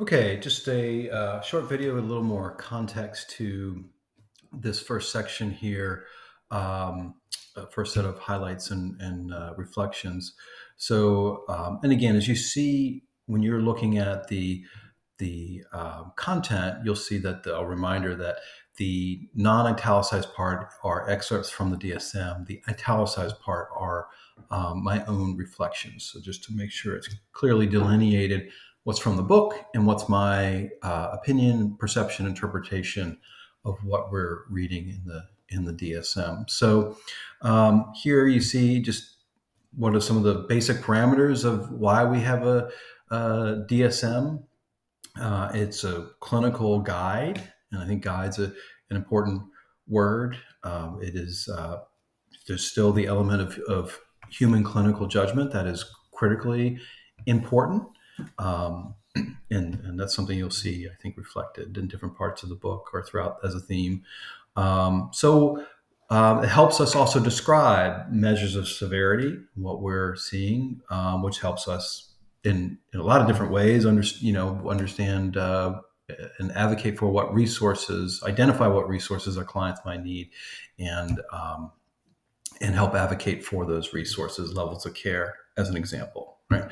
Okay, just a short video with a little more context to this first section here. First set of highlights and reflections. And again, as you see when you're looking at the content, you'll see that a reminder that the non-italicized part are excerpts from the DSM. The italicized part are my own reflections. So just to make sure it's clearly delineated what's from the book and what's my opinion, perception, interpretation of what we're reading in the DSM. Here you see just what are some of the basic parameters of why we have a DSM. It's a clinical guide, and I think guide's an important word. It is There's still the element of human clinical judgment that is critically important, um, and that's something you'll see, I think, reflected in different parts of the book or throughout as a theme. It helps us also describe measures of severity, what we're seeing, which helps us in a lot of different ways, understand and advocate for what resources, identify what resources our clients might need, and and help advocate for those resources, levels of care, as an example, right?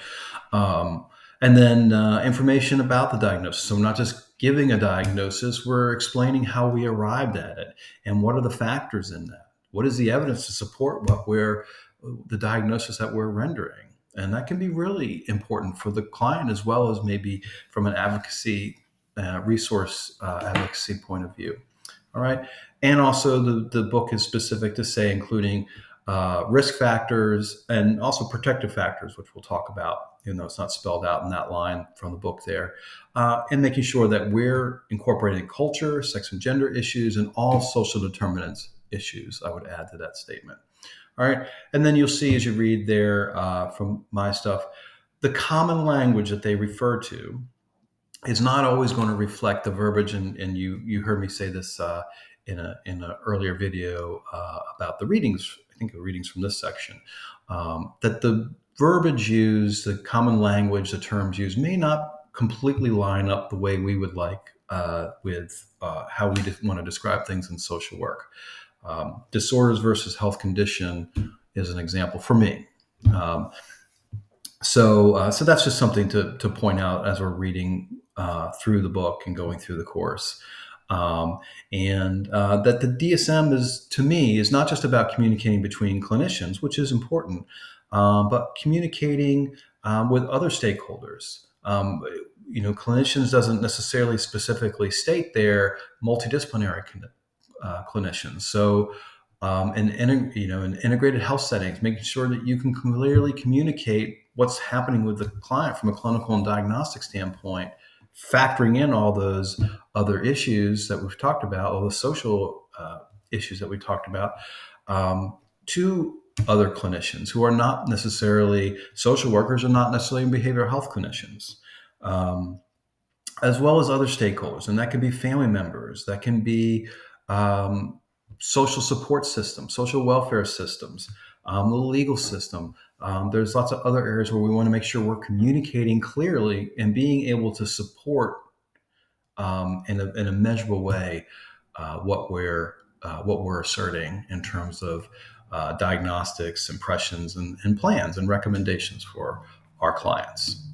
And then information about the diagnosis. So we're not just giving a diagnosis, we're explaining how we arrived at it and what are the factors in that. What is the evidence to support the diagnosis that we're rendering? And that can be really important for the client as well as maybe from an resource advocacy point of view. All right. And also the book is specific to say, including risk factors and also protective factors, which we'll talk about, even though it's not spelled out in that line from the book there, and making sure that we're incorporating culture, sex and gender issues, and all social determinants issues, I would add to that statement. All right. And then you'll see as you read there from my stuff, the common language that they refer to is not always going to reflect the verbiage. And you heard me say this in an earlier video about the readings. I think the readings from this section, that the verbiage used, the common language, the terms used may not completely line up the way we would like with how we want to describe things in social work. Disorders versus health condition is an example for me. So that's just something to point out as we're reading through the book and going through the course. And that the DSM to me, is not just about communicating between clinicians, which is important, but communicating with other stakeholders. Clinicians doesn't necessarily specifically state they're multidisciplinary clinicians. So, in integrated health settings, making sure that you can clearly communicate what's happening with the client from a clinical and diagnostic standpoint, factoring in all those other issues that we've talked about, all the social issues that we talked about, to other clinicians who are not necessarily social workers or not necessarily behavioral health clinicians, as well as other stakeholders. And that can be family members, that can be social support systems, social welfare systems, the legal system. There's lots of other areas where we want to make sure we're communicating clearly and being able to support in a measurable way what we're asserting in terms of diagnostics, impressions, and plans and recommendations for our clients.